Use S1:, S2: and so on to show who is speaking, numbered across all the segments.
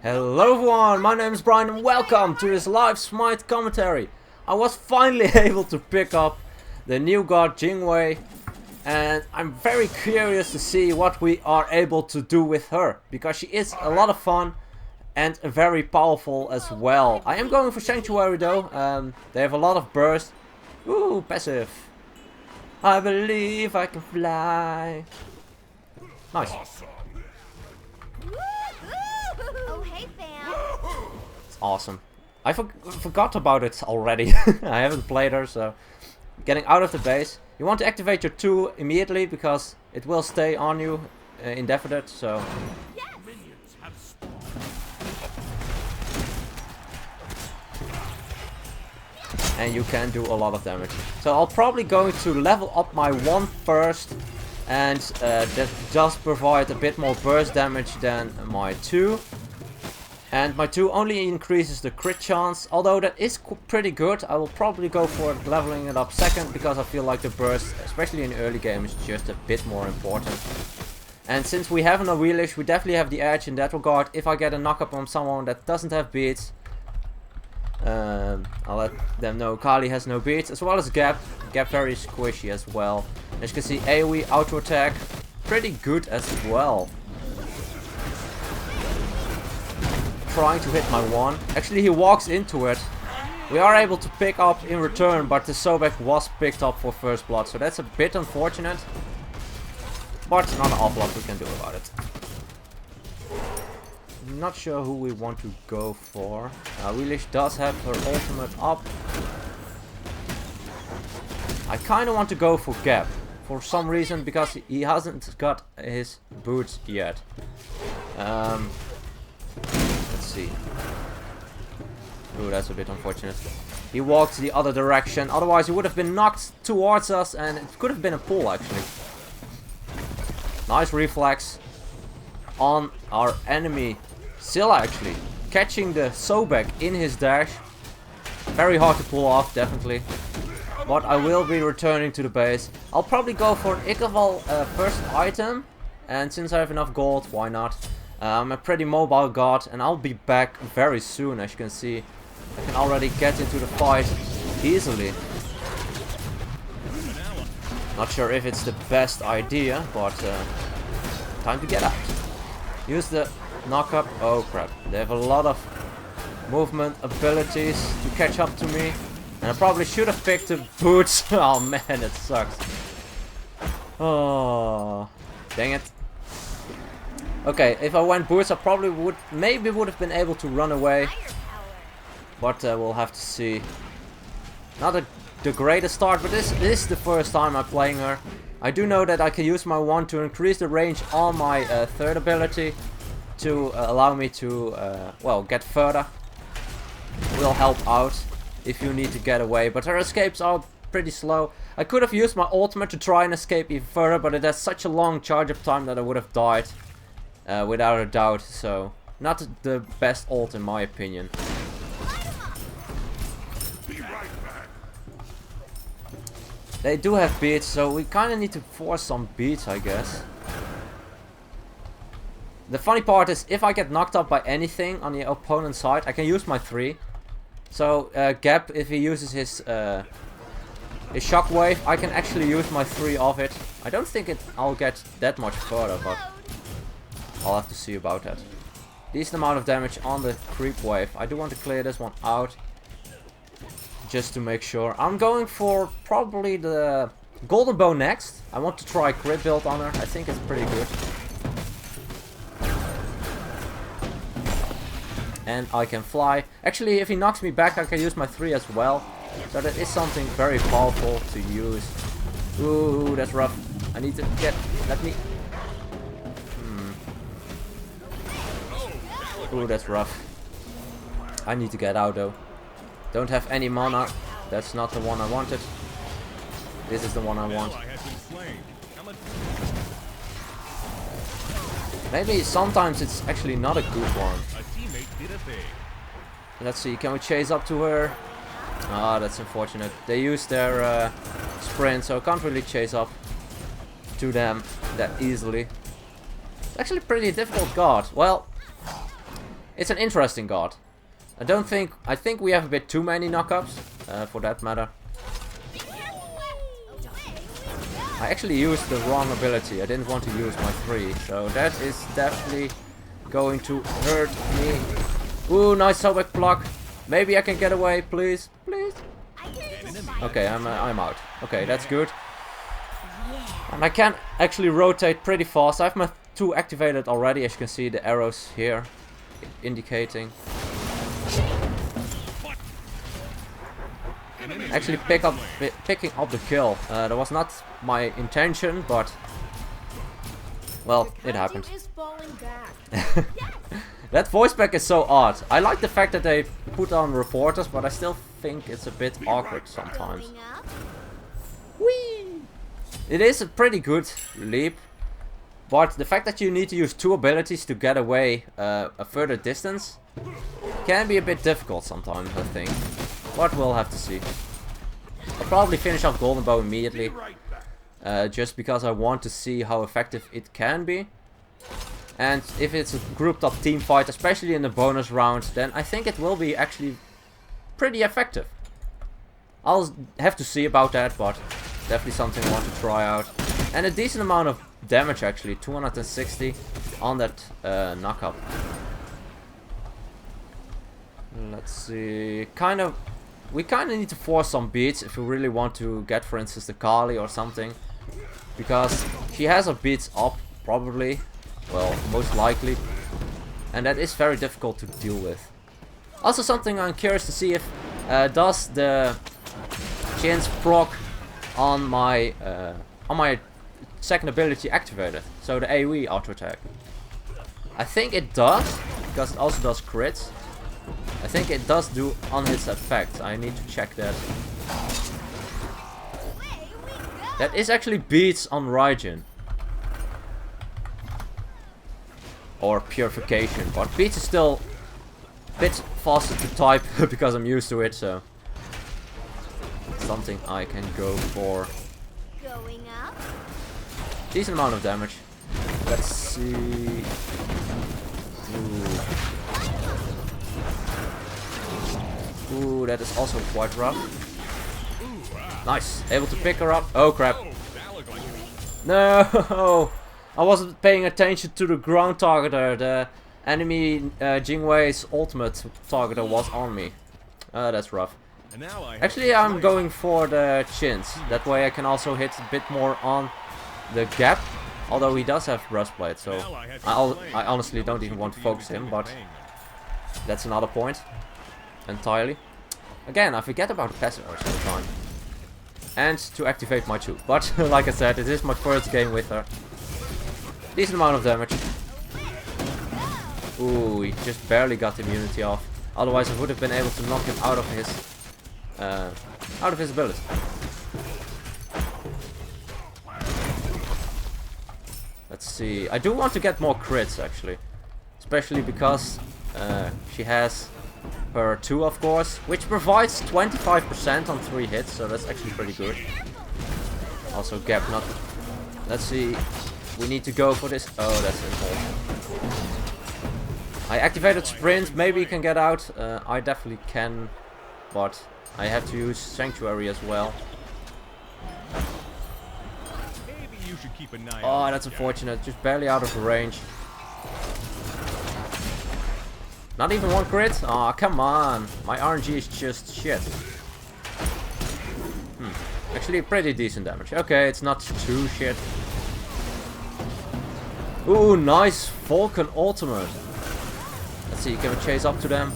S1: Hello everyone, my name is Brian and welcome to this live Smite commentary. I was finally able to pick up the new god Jing Wei, and I'm very curious to see what we are able to do with her, because she is a lot of fun and very powerful as well. I am going for Sanctuary though. They have a lot of burst. Ooh, passive. I believe I can fly. Nice.
S2: Oh, hey, fam.
S1: It's awesome. I forgot about it already. I haven't played her, so getting out of the base. You want to activate your 2 immediately because it will stay on you indefinite. So and you can do a lot of damage. So I'll probably going to level up my 1 first, and that does provide a bit more burst damage than my 2. And my 2 only increases the crit chance, although that is pretty good. I will probably go for leveling it up second, because I feel like the burst, especially in early game, is just a bit more important. And since we have no wheelish, we definitely have the edge in that regard. If I get a knock-up on someone that doesn't have beats, I'll let them know Kali has no beats, as well as Gap. Gap very squishy as well. As you can see, AoE auto attack, pretty good as well. Trying to hit my 1. Actually, he walks into it. We are able to pick up in return, but the Sobek was picked up for first blood, so that's a bit unfortunate. But not an awful lot we can do about it. Not sure who we want to go for. Wheelish does have her ultimate up. I kind of want to go for Gap for some reason, because he hasn't got his boots yet. Let's see. Ooh, that's a bit unfortunate. He walked the other direction, otherwise he would have been knocked towards us, and it could have been a pull actually. Nice reflex on our enemy Scylla, actually catching the Sobek in his dash. Very hard to pull off, definitely. But I will be returning to the base. I'll probably go for an Ikaval first item, and since I have enough gold, why not? I'm a pretty mobile god, and I'll be back very soon. As you can see, I can already get into the fight easily. Not sure if it's the best idea, but time to get out. Use the knock-up. Oh crap, they have a lot of movement abilities to catch up to me, and I probably should have picked the boots. Oh man, it sucks. Oh, dang it. Okay, if I went boots, I probably would have been able to run away, but we'll have to see. Not the greatest start, but this is the first time I'm playing her. I do know that I can use my 1 to increase the range on my 3rd ability to allow me to well, get further. Will help out if you need to get away, but her escapes are pretty slow. I could have used my ultimate to try and escape even further, but it has such a long charge up time that I would have died. Without a doubt, so not the best ult in my opinion. They do have beats, so we kind of need to force some beats, I guess. The funny part is, if I get knocked up by anything on the opponent's side, I can use my 3. So Gap, if he uses his shockwave, I can actually use my 3 of it. I don't think I'll get that much further, but I'll have to see about that. Decent amount of damage on the creep wave. I do want to clear this one out, just to make sure. I'm going for probably the golden bow next. I want to try crit build on her. I think it's pretty good. And I can fly. Actually, if he knocks me back, I can use my 3 as well. So that is something very powerful to use. Ooh, that's rough. I need to get... Let me... Ooh, that's rough. I need to get out though. Don't have any mana. That's not the one I wanted. This is the one I want. Maybe sometimes it's actually not a good one. Let's see, can we chase up to her? Ah, that's unfortunate. They use their sprint, so I can't really chase up to them that easily. It's actually pretty difficult god. Well, It's an interesting god. I think we have a bit too many knockups, for that matter. I actually used the wrong ability. I didn't want to use my 3, so that is definitely going to hurt me. Ooh, nice sobeck block. Maybe I can get away, please, please. Okay, I'm out. Okay, that's good. And I can actually rotate pretty fast. I have my 2 activated already, as you can see the arrows here indicating. Actually picking up the kill. That was not my intention, but well, it happened. That voice pack is so odd. I like the fact that they put on reporters, but I still think it's a bit awkward sometimes. Whee! It is a pretty good leap, but the fact that you need to use 2 abilities to get away a further distance can be a bit difficult sometimes, I think. But we'll have to see. I'll probably finish off Golden Bow immediately, just because I want to see how effective it can be. And if it's a grouped up team fight, especially in the bonus round, then I think it will be actually pretty effective. I'll have to see about that, but definitely something I want to try out. And a decent amount of damage actually, 260 on that knockup. Let's see, we kind of need to force some beats if we really want to get, for instance, the Kali or something. Because she has her beats up, probably. Well, most likely. And that is very difficult to deal with. Also something I'm curious to see if does the chins proc on my second ability activated. So the AoE auto attack. I think it does, because it also does crits. I think it does do on its effect. I need to check that. That is actually beats on Raijin. Or purification, but beats is still a bit faster to type because I'm used to it, so something I can go for.
S2: Going up.
S1: Decent amount of damage. Let's see. Ooh, that is also quite rough. Nice, able to pick her up. Oh crap. No! I wasn't paying attention to the ground targeter. The enemy Jing Wei's ultimate targeter was on me. That's rough. Actually, I'm going for the chins. That way I can also hit a bit more on the gap. Although he does have breastplate, so I honestly don't even want to focus him, but that's another point. Entirely. Again, I forget about the passive all the time. And to activate my 2. But like I said, it is my first game with her. Decent amount of damage. Ooh, he just barely got immunity off. Otherwise I would have been able to knock him out of his ability. Let's see. I do want to get more crits actually. Especially because she has her 2, of course, which provides 25% on 3 hits, so that's actually pretty good. Also gap not. Let's see. We need to go for this. Oh, that's important. I activated sprint. Maybe he can get out. I definitely can, but I have to use sanctuary as well. Oh, that's unfortunate. Just barely out of range. Not even 1 crit? Aw, oh, come on. My RNG is just shit. Actually, pretty decent damage. Okay, it's not too shit. Ooh, nice Vulcan ultimate. Let's see, can we chase up to them?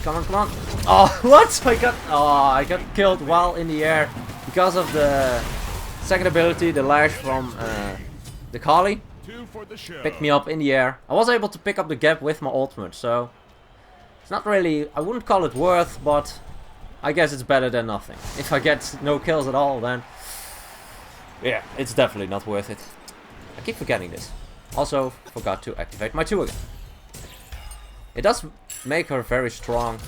S1: Come on, come on. Oh, what? I got killed while in the air because of the second ability, the lash from the Kali. Picked me up in the air. I was able to pick up the gap with my ultimate, so it's not really, I wouldn't call it worth, but I guess it's better than nothing. If I get no kills at all, then yeah, it's definitely not worth it. I keep forgetting this. Also, forgot to activate my 2 again. It does make her very strong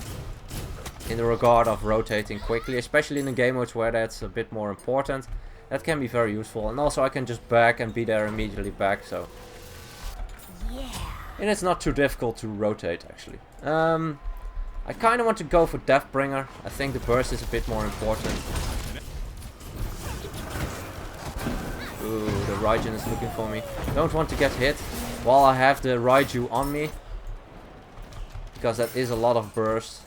S1: in the regard of rotating quickly, especially in the game modes where that's a bit more important. That can be very useful, and also I can just back and be there immediately back, so
S2: Yeah.
S1: And it's not too difficult to rotate, actually. I kind of want to go for Deathbringer. I think the burst is a bit more important. Ooh, the Raijin is looking for me. Don't want to get hit while I have the Raiju on me. Because that is a lot of burst.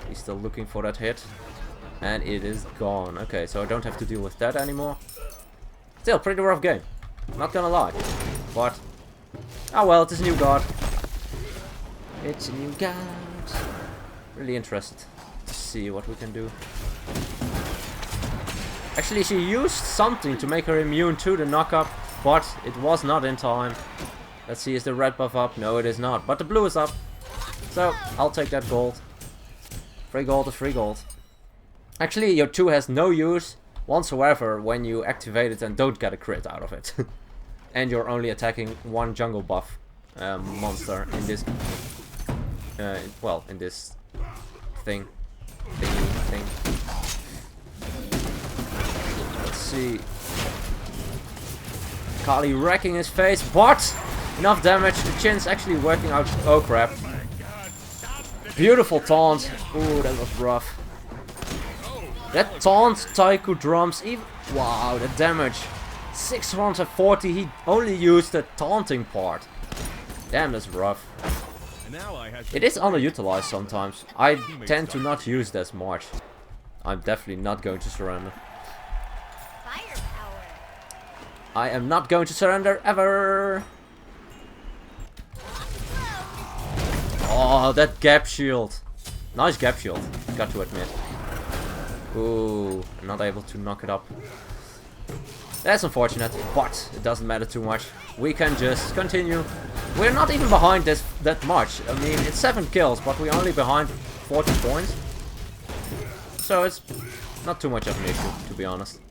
S1: He's still looking for that hit. And it is gone. Okay, so I don't have to deal with that anymore. Still, pretty rough game. Not gonna lie. But, oh well, it is a new god. It's a new god. Really interested to see what we can do. Actually, she used something to make her immune to the knock-up, but it was not in time. Let's see, is the red buff up? No, it is not. But the blue is up. So, I'll take that gold. Free gold is free gold. Actually, your 2 has no use whatsoever when you activate it and don't get a crit out of it. And you're only attacking one jungle buff monster in this... well, in this thing. Let's see. Kali wrecking his face, but enough damage. The chin's actually working out. Oh crap. Beautiful taunt. Ooh, that was rough. That taunt Taiko drums even. Wow, the damage. 640. He only used the taunting part. Damn, that's rough. It is underutilized sometimes. I tend to not use this much. I'm definitely not going to surrender.
S2: Firepower.
S1: I am not going to surrender ever. Oh, that gap shield. Nice gap shield, got to admit. Ooh, not able to knock it up. That's unfortunate, but it doesn't matter too much. We can just continue. We're not even behind this that much. I mean, it's 7 kills, but we're only behind 40 points. So it's not too much of an issue, to be honest.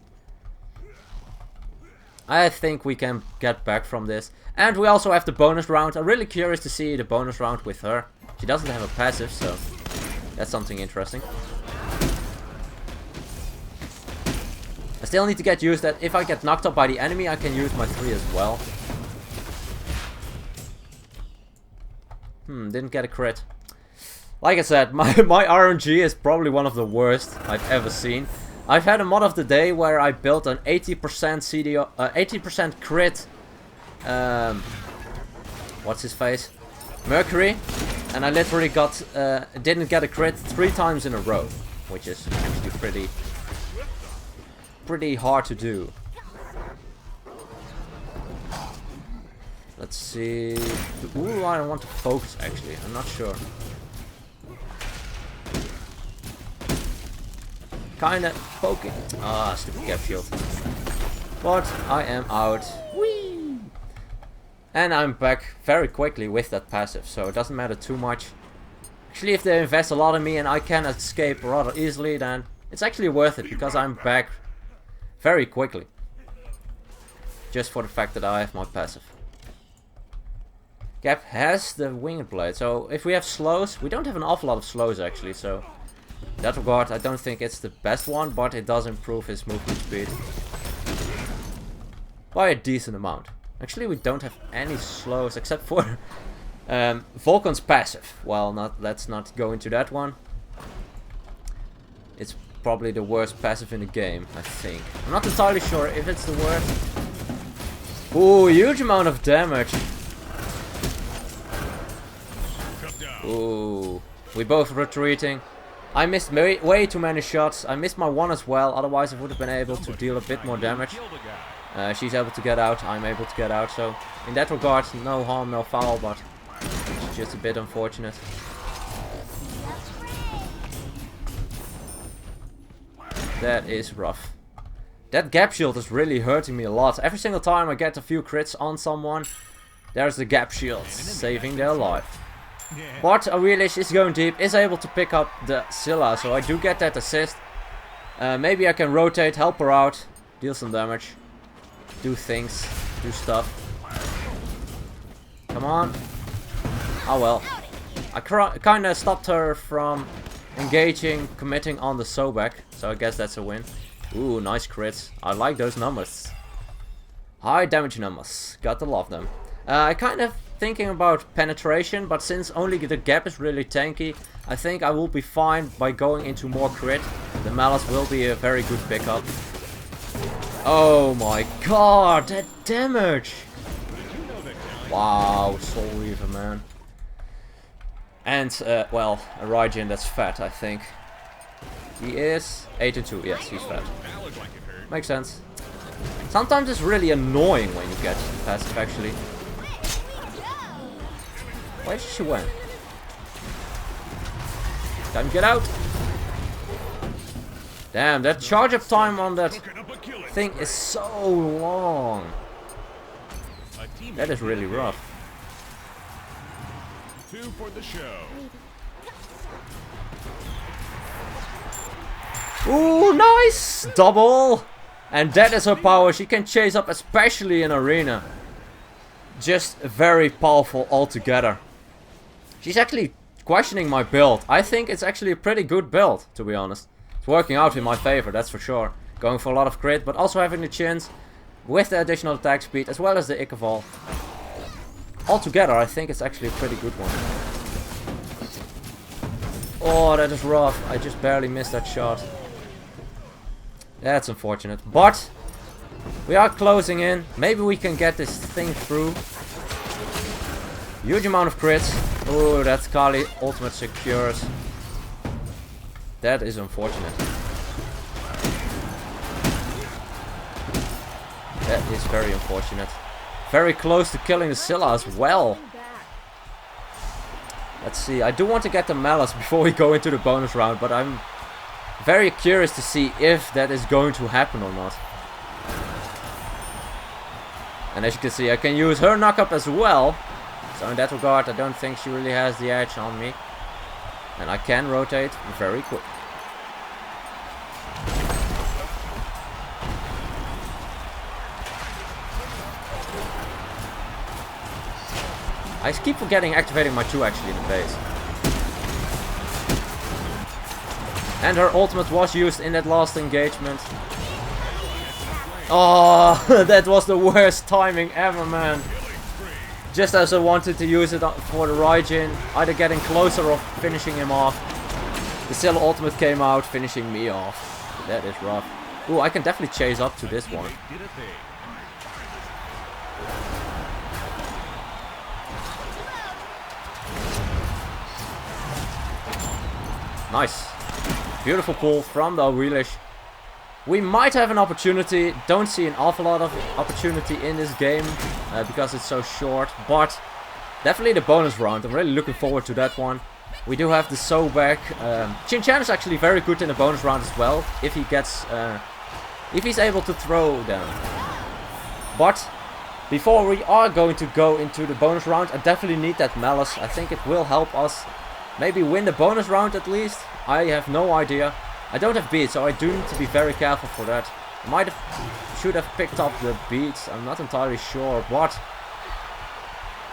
S1: I think we can get back from this. And we also have the bonus round. I'm really curious to see the bonus round with her. She doesn't have a passive, so that's something interesting. I still need to get used that if I get knocked up by the enemy, I can use my 3 as well. Didn't get a crit. Like I said, my RNG is probably one of the worst I've ever seen. I've had a mod of the day where I built an 80% CDO, 80% crit. What's his face? Mercury, and I literally got didn't get a crit 3 times in a row, which is actually pretty hard to do. Let's see. Ooh, I don't want to focus actually. I'm not sure. Kinda poking. Ah, stupid gap shield. But I am out. Whee! And I'm back very quickly with that passive, so it doesn't matter too much. Actually, if they invest a lot in me and I can escape rather easily, then it's actually worth it because I'm back very quickly. Just for the fact that I have my passive. Gap has the winged blade, so if we have slows, we don't have an awful lot of slows actually, so in that regard I don't think it's the best one, but it does improve his movement speed by a decent amount. Actually, we don't have any slows except for Vulcan's passive. Well, let's not go into that one. It's probably the worst passive in the game, I think. I'm not entirely sure if it's the worst. Ooh, huge amount of damage. Ooh, we both retreating. I missed way too many shots. I missed my 1 as well, otherwise I would have been able to deal a bit more damage. She's able to get out, I'm able to get out, so in that regard, no harm, no foul, but it's just a bit unfortunate. That is rough. That gap shield is really hurting me a lot. Every single time I get a few crits on someone, there's the gap shield saving their life. But Aurelish is going deep, is able to pick up the Scylla, so I do get that assist. Maybe I can rotate, help her out, deal some damage, do things, do stuff. Come on. Oh well. I kinda stopped her from engaging, committing on the Sobek, so I guess that's a win. Ooh, nice crits. I like those numbers. High damage numbers. Got to love them. I kind of thinking about penetration, but since only the gap is really tanky, I think I will be fine by going into more crit. The Malice will be a very good pickup. Oh my god, that damage! Wow, Soul Reaver, man. And, well, a Raijin that's fat, I think. He is 82, yes, he's fat. Makes sense. Sometimes it's really annoying when you get passive, actually. Where did she went? Time to get out! Damn, that charge up time on that thing is so long. That is really rough.
S3: 2 for the show.
S1: Ooh, nice! Double! And that is her power. She can chase up, especially in arena. Just very powerful altogether. She's actually questioning my build. I think it's actually a pretty good build, to be honest. It's working out in my favor, that's for sure. Going for a lot of crit, but also having the chins with the additional attack speed, as well as the Ikeval. Altogether, I think it's actually a pretty good one. Oh, that is rough. I just barely missed that shot. That's unfortunate. But we are closing in. Maybe we can get this thing through. Huge amount of crits. Oh, that Kali ultimate secures. That is unfortunate. That is very unfortunate. Very close to killing the Scylla as well. Let's see. I do want to get the Malice before we go into the bonus round, but I'm very curious to see if that is going to happen or not. And as you can see, I can use her knockup as well. So in that regard, I don't think she really has the edge on me. And I can rotate very quick. I keep forgetting activating my 2 actually in the base. And her ultimate was used in that last engagement. Oh, that was the worst timing ever, man. Just as I wanted to use it for the Raijin, either getting closer or finishing him off. The Scylla ultimate came out, finishing me off. That is rough. Ooh, I can definitely chase up to this one. Nice. Beautiful pull from the Aurelish. We might have an opportunity. Don't see an awful lot of opportunity in this game because it's so short. But definitely the bonus round. I'm really looking forward to that one. We do have the So back. Chin Chan is actually very good in the bonus round as well. If he gets, if he's able to throw them. But before we are going to go into the bonus round, I definitely need that Malice. I think it will help us maybe win the bonus round at least. I have no idea. I don't have beats, so I do need to be very careful for that. I should have picked up the beats. I'm not entirely sure, but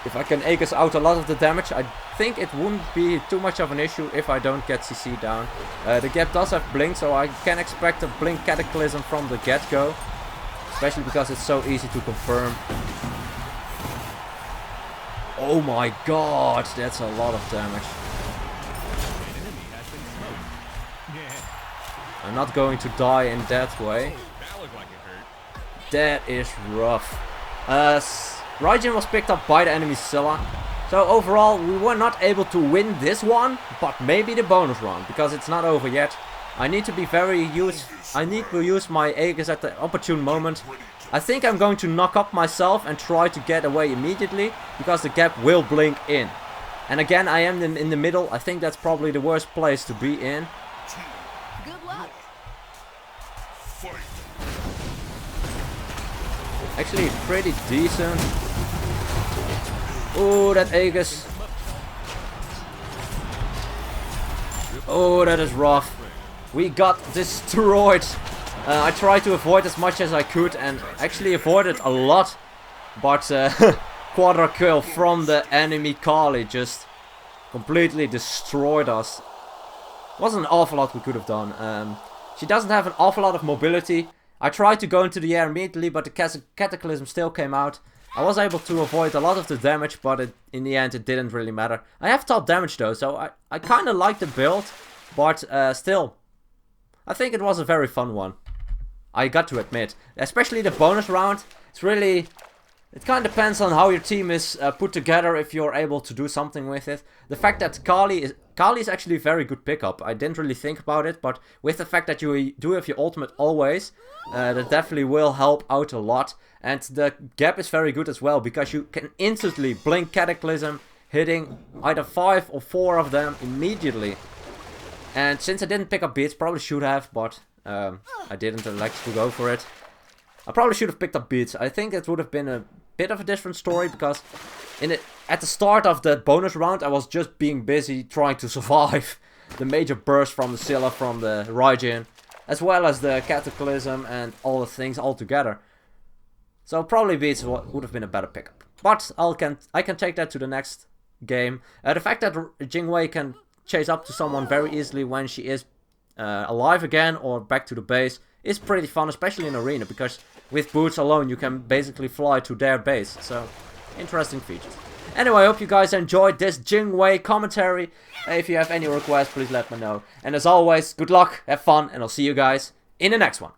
S1: if I can Aegis out a lot of the damage, I think it wouldn't be too much of an issue if I don't get CC down. The gap does have blink, so I can expect a blink cataclysm from the get-go, especially because it's so easy to confirm. Oh my god, that's a lot of damage. I'm not going to die in that way. That is rough. Raijin was picked up by the enemy Scylla. So overall, we were not able to win this one, but maybe the bonus round, because it's not over yet. I need to be I need to use my Aegis at the opportune moment. I think I'm going to knock up myself and try to get away immediately, because the gap will blink in. And again, I am in the middle. I think that's probably the worst place to be in.
S2: Good luck.
S1: Actually, pretty decent. Oh, that Aegis. Oh, that is rough. We got destroyed. I tried to avoid as much as I could and actually avoided a lot. But quadra kill from the enemy Kali just completely destroyed us. Wasn't an awful lot we could have done. She doesn't have an awful lot of mobility. I tried to go into the air immediately, but the Cataclysm still came out. I was able to avoid a lot of the damage, but in the end it didn't really matter. I have top damage though, so I kind of like the build, but still, I think it was a very fun one. I got to admit, especially the bonus round. It's really, it kind of depends on how your team is put together if you're able to do something with it. The fact that Kali is actually a very good pickup. I didn't really think about it, but with the fact that you do have your ultimate always, that definitely will help out a lot. And the gap is very good as well, because you can instantly blink Cataclysm, hitting either 5 or 4 of them immediately. And since I didn't pick up beats, probably should have, but I didn't elect to go for it. I probably should have picked up beats. I think it would have been a bit of a different story, because at the start of that bonus round I was just being busy trying to survive the major burst from the Scylla, from the Raijin, as well as the Cataclysm and all the things all together. So probably beats would have been a better pickup. But I can take that to the next game. The fact that Jing Wei can chase up to someone very easily when she is alive again or back to the base is pretty fun, especially in arena, because with boots alone you can basically fly to their base. So interesting features. Anyway, I hope you guys enjoyed this Jing Wei commentary. If you have any requests, please let me know. And as always, good luck, have fun, and I'll see you guys in the next one.